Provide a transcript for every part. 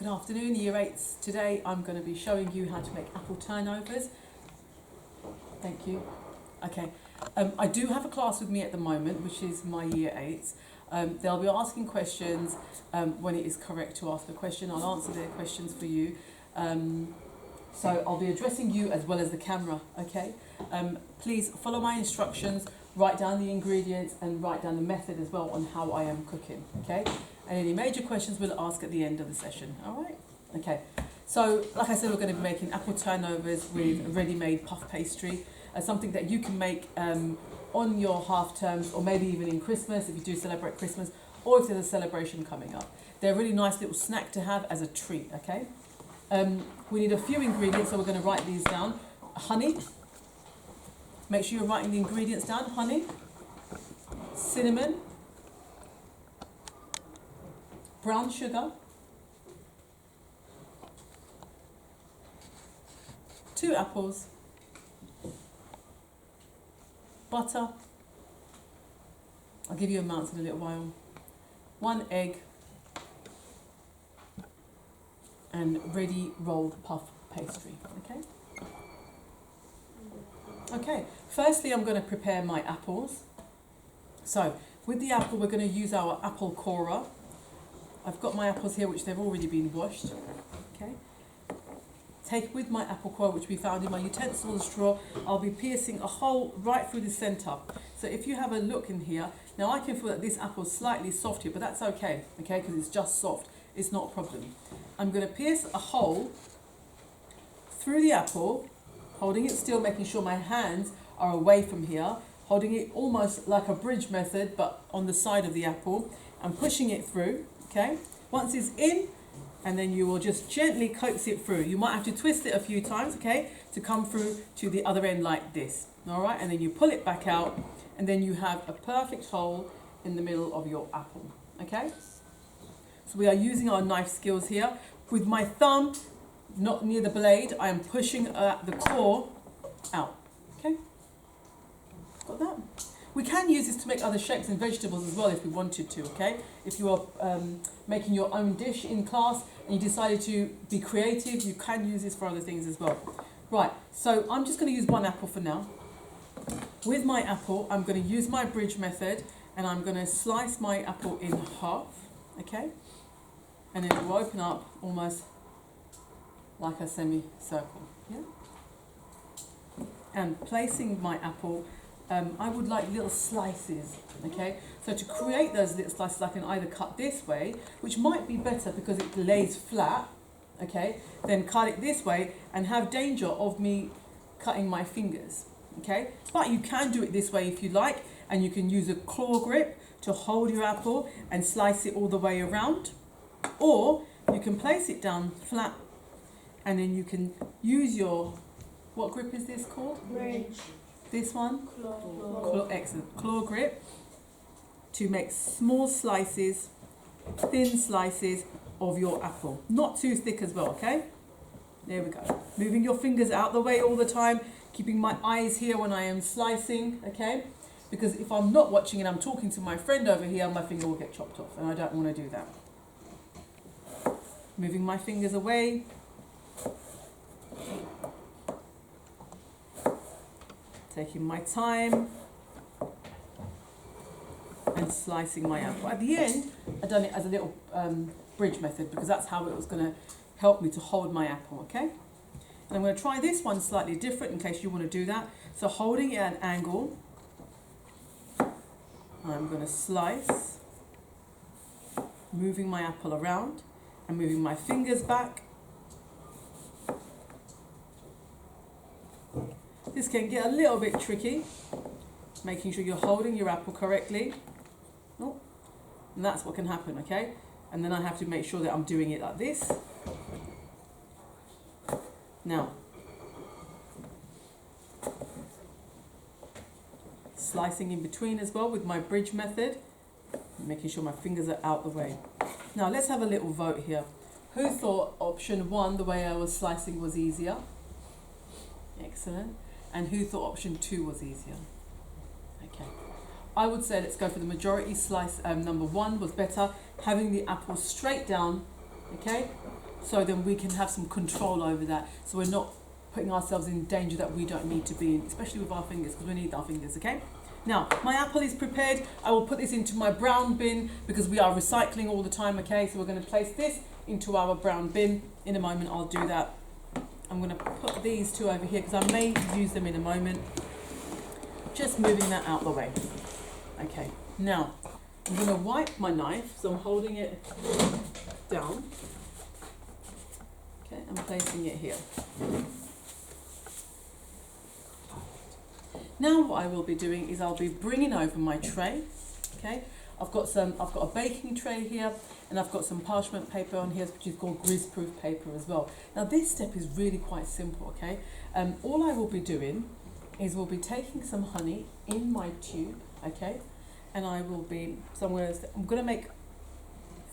Good afternoon, Year 8s. Today I'm going to be showing you how to make apple turnovers. Thank you. Okay, I do have a class with me at the moment, which is my Year 8s. They'll be asking questions when it is correct to ask a question. I'll answer their questions for you. So I'll be addressing you as well as the camera, okay? Please follow my instructions, write down the ingredients and write down the method as well on how I am cooking, okay? And any major questions we'll ask at the end of the session, all right? Okay, so like I said, we're going to be making apple turnovers with ready-made puff pastry, something that you can make on your half terms or maybe even in Christmas if you do celebrate Christmas or if there's a celebration coming up. They're a really nice little snack to have as a treat, okay? We need a few ingredients, so we're going to write these down. Honey. Make sure you're writing the ingredients down. Honey, cinnamon, brown sugar, 2 apples, butter, I'll give you amounts in a little while, 1 egg, and ready rolled puff pastry, okay? Okay, firstly I'm going to prepare my apples. So, with the apple we're going to use our apple corer. I've got my apples here which they've already been washed, okay? Take with my apple corer which we found in my utensils drawer, I'll be piercing a hole right through the centre. So if you have a look in here, now I can feel that this apple is slightly soft here, but that's okay, okay, because it's just soft, it's not a problem. I'm going to pierce a hole through the apple, holding it still, making sure my hands are away from here, holding it almost like a bridge method, but on the side of the apple, and pushing it through, okay? Once it's in, and then you will just gently coax it through. You might have to twist it a few times, okay, to come through to the other end like this, all right? And then you pull it back out, and then you have a perfect hole in the middle of your apple, okay? So we are using our knife skills here. With my thumb, not near the blade, I am pushing the core out, okay? Got that? We can use this to make other shapes and vegetables as well if we wanted to, okay? If you are making your own dish in class and you decided to be creative, you can use this for other things as well. Right, so I'm just going to use 1 apple for now. With my apple, I'm going to use my bridge method and I'm going to slice my apple in half, okay? And it will open up almost like a semicircle, yeah? And placing my apple, I would like little slices, okay? So to create those little slices, I can either cut this way, which might be better because it lays flat, okay? Then cut it this way and have danger of me cutting my fingers, okay? But you can do it this way if you like, and you can use a claw grip to hold your apple and slice it all the way around. Or you can place it down flat and then you can use your, what grip is this called? Bridge. This one? Claw. Excellent. Claw grip to make small slices, thin slices of your apple. Not too thick as well, okay? There we go. Moving your fingers out the way all the time, keeping my eyes here when I am slicing, okay? Because if I'm not watching and I'm talking to my friend over here, my finger will get chopped off and I don't want to do that. Moving my fingers away. Taking my time and slicing my apple. At the end, I've done it as a little bridge method because that's how it was going to help me to hold my apple, okay? And I'm going to try this one slightly different in case you want to do that. So holding it at an angle, I'm going to slice, moving my apple around and moving my fingers back. This can get a little bit tricky, making sure you're holding your apple correctly. Oh, and that's what can happen, okay? And then I have to make sure that I'm doing it like this. Now, slicing in between as well with my bridge method, making sure my fingers are out the way. Now let's have a little vote here. Who thought option 1, the way I was slicing, was easier? Excellent. And who thought option 2 was easier? Okay. I would say let's go for the majority. Slice number 1 was better. Having the apple straight down, okay? so then we can have some control over that, so we're not putting ourselves in danger that we don't need to be in, especially with our fingers, because we need our fingers, okay? Now, my apple is prepared. I will put this into my brown bin because we are recycling all the time, okay? So we're going to place this into our brown bin. In a moment, I'll do that. I'm going to put these two over here because I may use them in a moment. Just moving that out of the way. Okay, now I'm going to wipe my knife, so I'm holding it down. Okay, I'm placing it here. Now what I will be doing is I'll be bringing over my tray. Okay, I've got a baking tray here, and I've got some parchment paper on here, which is called greaseproof paper as well. Now this step is really quite simple. Okay, all I will be doing is we'll be taking some honey in my tube. Okay, and I will be I'm going to make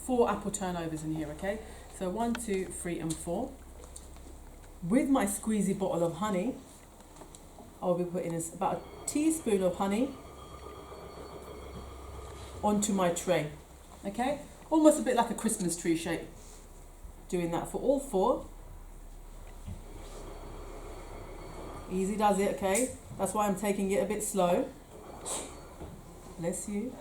4 apple turnovers in here. Okay, so 1, 2, 3, and 4. With my squeezy bottle of honey, I'll be putting about a teaspoon of honey onto my tray. Okay, almost a bit like a Christmas tree shape. Doing that for all 4. Easy does it, okay? That's why I'm taking it a bit slow. Bless you.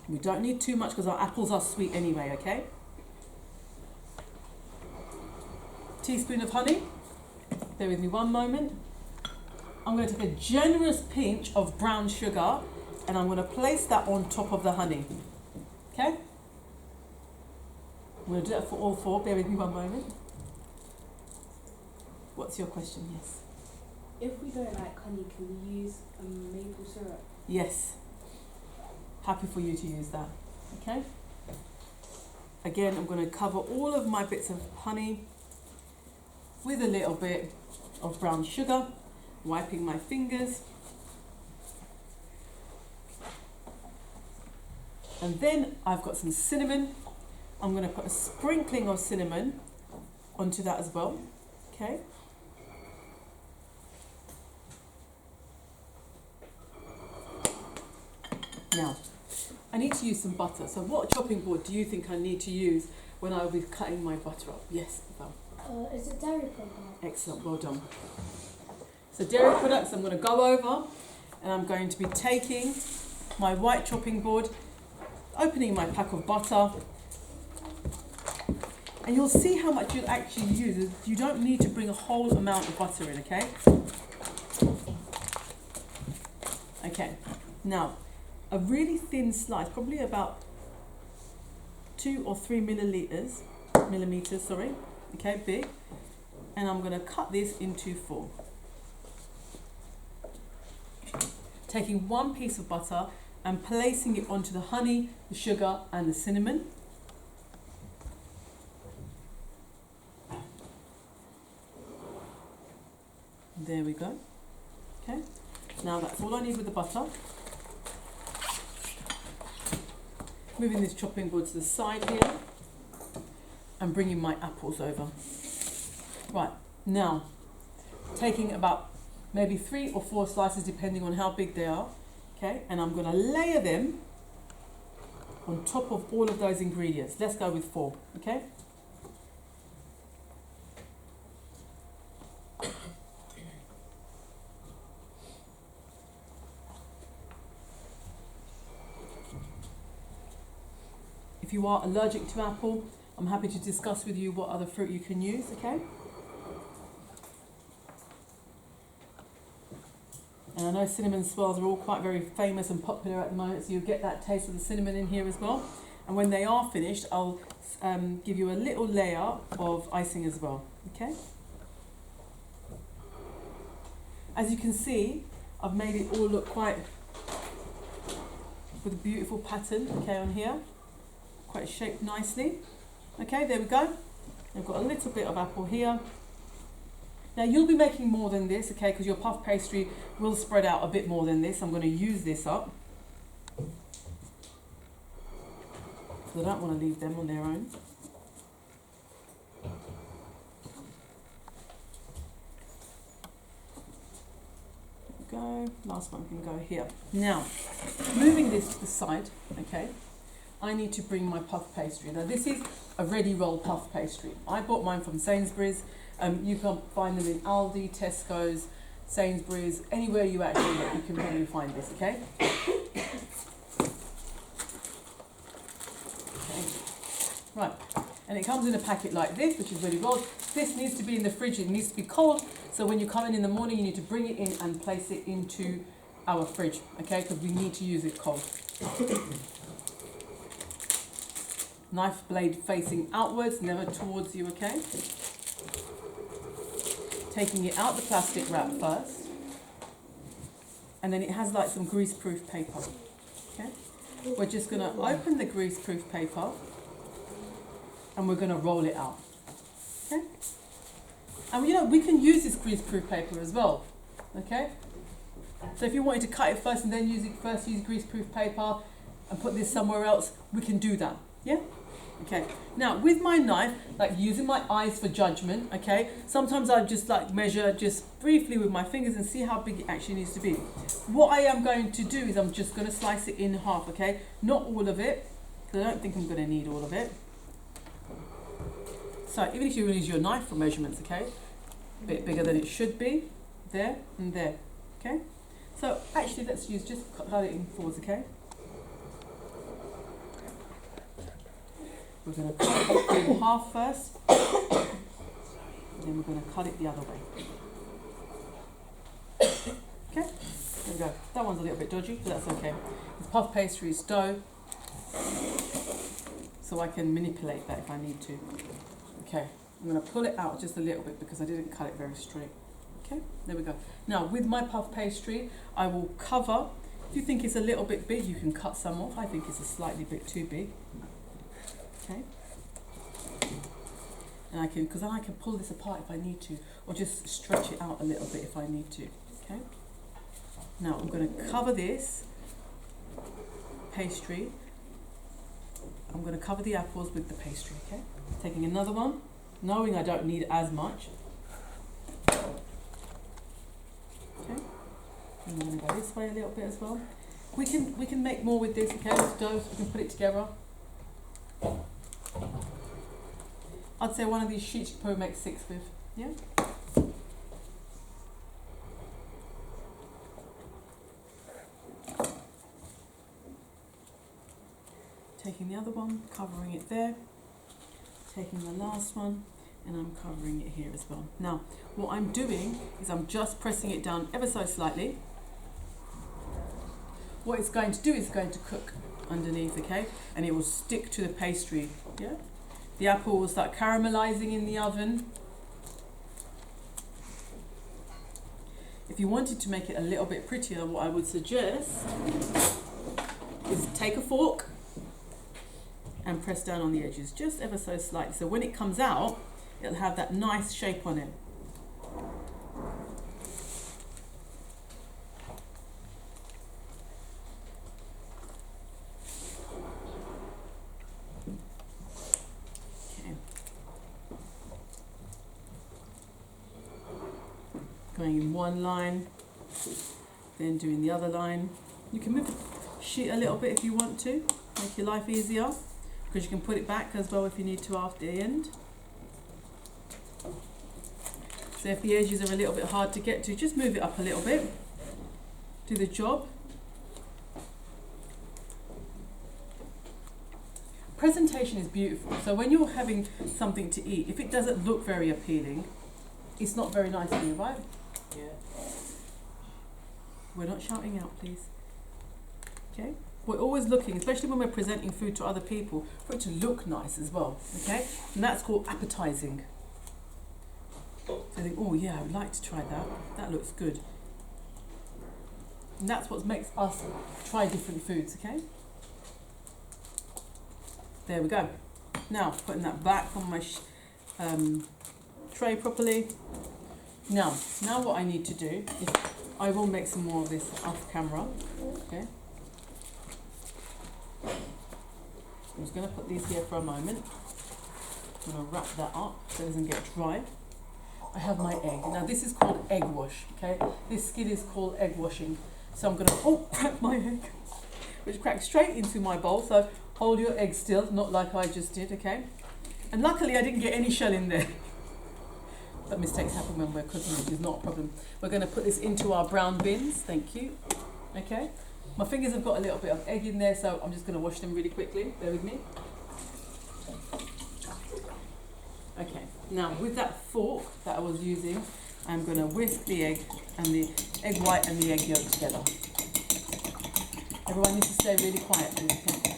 We don't need too much because our apples are sweet anyway, okay? Teaspoon of honey. Bear with me one moment. I'm going to take a generous pinch of brown sugar and I'm going to place that on top of the honey. Okay? I'm going to do that for all 4. Bear with me one moment. What's your question? Yes. If we don't like honey, can we use maple syrup? Yes. Happy for you to use that. Okay? Again, I'm going to cover all of my bits of honey with a little bit of brown sugar, wiping my fingers. And then I've got some cinnamon. I'm going to put a sprinkling of cinnamon onto that as well. Okay. Now, I need to use some butter. So what chopping board do you think I need to use when I will be cutting my butter up? Yes, Val. Is it dairy product? Excellent, well done. So dairy products, I'm going to go over and I'm going to be taking my white chopping board, opening my pack of butter, and you'll see how much you'll actually use. You don't need to bring a whole amount of butter in, okay? Okay, now a really thin slice, probably about 2 or 3 millimeters, okay, big, and I'm going to cut this into 4. Taking 1 piece of butter and placing it onto the honey, the sugar and the cinnamon. There we go. Okay, now that's all I need with the butter. Moving this chopping board to the side here and bringing my apples over. Right, now taking about maybe 3 or 4 slices depending on how big they are, okay, and I'm going to layer them on top of all of those ingredients. Let's go with 4, okay? If you are allergic to apple, I'm happy to discuss with you what other fruit you can use, okay? And I know cinnamon swirls are all quite very famous and popular at the moment, so you'll get that taste of the cinnamon in here as well. And when they are finished, I'll give you a little layer of icing as well, okay? As you can see, I've made it all look quite with a beautiful pattern, okay, on here. Quite shaped nicely. Okay, there we go. I've got a little bit of apple here. Now you'll be making more than this, okay, because your puff pastry will spread out a bit more than this. I'm going to use this up. So I don't want to leave them on their own. There we go. Last one can go here. Now, moving this to the side, okay, I need to bring my puff pastry. Now this is a ready roll puff pastry. I bought mine from Sainsbury's. You can find them in Aldi, Tesco's, Sainsbury's, anywhere you actually look, you can probably find this, okay? Right, and it comes in a packet like this, which is ready rolled. This needs to be in the fridge, it needs to be cold, so when you come in the morning, you need to bring it in and place it into our fridge, okay, because we need to use it cold. Knife blade facing outwards, never towards you, okay? Taking it out the plastic wrap first, and then it has like some grease-proof paper, okay? We're just going to open the grease-proof paper and we're going to roll it out, okay? And you know, we can use this grease-proof paper as well, okay? So if you wanted to cut it first and then use grease-proof paper and put this somewhere else, we can do that, yeah? Okay, now with my knife, like using my eyes for judgment, okay, sometimes I just like measure just briefly with my fingers and see how big it actually needs to be. What I am going to do is I'm just going to slice it in half, okay, not all of it, because I don't think I'm going to need all of it. So even if you use your knife for measurements, okay, a bit bigger than it should be, there and there, okay. So actually let's just cut it in fours, okay. We're going to cut it in half first, and then we're going to cut it the other way. Okay, there we go. That one's a little bit dodgy, but that's okay. This puff pastry is dough, so I can manipulate that if I need to. Okay, I'm going to pull it out just a little bit because I didn't cut it very straight. Okay, there we go. Now with my puff pastry, I will cover. If you think it's a little bit big, you can cut some off. I think it's a slightly bit too big. Okay, and because then I can pull this apart if I need to, or just stretch it out a little bit if I need to. Okay, now I'm going to cover this pastry. I'm going to cover the apples with the pastry. Okay, taking another one, knowing I don't need as much. Okay, and I'm going to go this way a little bit as well. We can make more with this. Okay, this dough, so we can put it together. I'd say one of these sheets you could probably make 6 with, yeah? Taking the other one, covering it there. Taking the last one, and I'm covering it here as well. Now, what I'm doing is I'm just pressing it down ever so slightly. What it's going to do is going to cook underneath, okay? And it will stick to the pastry, yeah? The apple will start caramelizing in the oven. If you wanted to make it a little bit prettier, what I would suggest is take a fork and press down on the edges, just ever so slightly. So when it comes out, it'll have that nice shape on it. Going in one line, then doing the other line. You can move the sheet a little bit if you want to, make your life easier, because you can put it back as well if you need to after the end. So if the edges are a little bit hard to get to, just move it up a little bit, do the job. Presentation is beautiful, so when you're having something to eat, if it doesn't look very appealing, it's not very nice for you, right? Yeah. We're not shouting out, please. Okay? We're always looking, especially when we're presenting food to other people, for it to look nice as well. Okay? And that's called appetizing. So you think, oh yeah, I would like to try that. That looks good. And that's what makes us try different foods, okay? There we go. Now, putting that back on my tray properly. Now what I need to do is I will make some more of this off camera. Okay. I'm just going to put these here for a moment. I'm going to wrap that up so it doesn't get dry. I have my egg. Now this is called egg wash. Okay. This skill is called egg washing. So I'm going to crack my egg, which cracks straight into my bowl. So Hold your egg still, not like I just did, okay? And luckily I didn't get any shell in there. But mistakes happen when we're cooking, which is not a problem. We're going to put this into our brown bins, thank you. Okay? My fingers have got a little bit of egg in there, so I'm just going to wash them really quickly. Bear with me. Okay, now with that fork that I was using, I'm going to whisk the egg and the egg white and the egg yolk together. Everyone needs to stay really quiet, please, okay?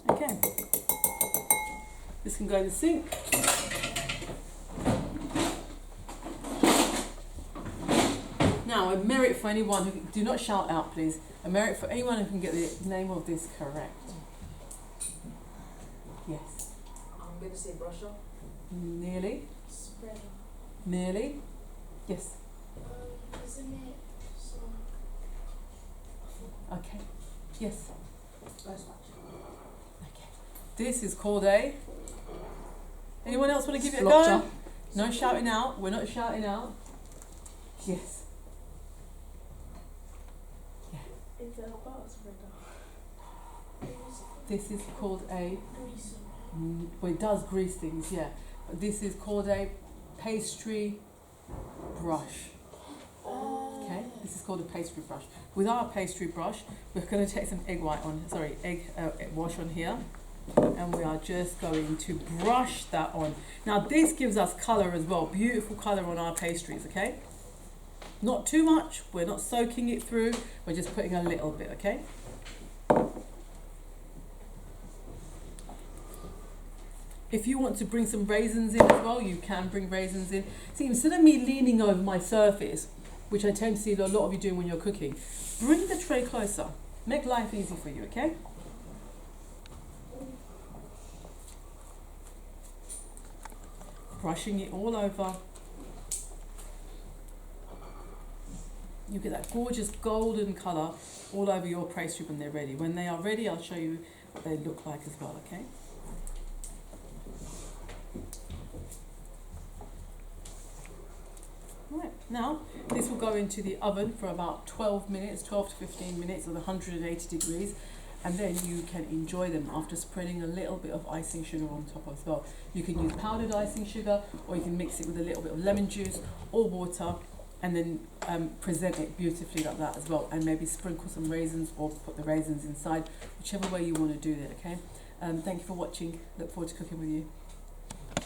Okay. This can go in the sink. Now, a merit for anyone who, do not shout out please, a merit for anyone who can get the name of this correct. Yes. I'm going to say brusher. Nearly. Spreader. Nearly. Yes. Isn't it some? Okay. Yes. Nice watch. Okay. This is called a. Anyone else want to give it a Splotcher. go? No shouting out. We're not shouting out. Yes. It's a butter spreader. This is called a. Grease. Well, it does grease things, yeah. But this is called a pastry brush. Okay, this is called a pastry brush. With our pastry brush, we're going to take some egg wash on here, and we are just going to brush that on. Now this gives us colour as well, beautiful colour on our pastries, okay? Not too much, we're not soaking it through, we're just putting a little bit, okay? If you want to bring some raisins in as well, you can bring raisins in. See, instead of me leaning over my surface, which I tend to see a lot of you doing when you're cooking, bring the tray closer. Make life easy for you, okay? Brushing it all over. You get that gorgeous golden colour all over your pastry when they're ready. When they are ready, I'll show you what they look like as well, okay? Right, now this will go into the oven for about 12 minutes, 12 to 15 minutes at 180 degrees, and then you can enjoy them after spreading a little bit of icing sugar on top as well. You can use powdered icing sugar, or you can mix it with a little bit of lemon juice or water, and then present it beautifully like that as well, and maybe sprinkle some raisins or put the raisins inside, whichever way you want to do it, okay? Thank you for watching. Look forward to cooking with you.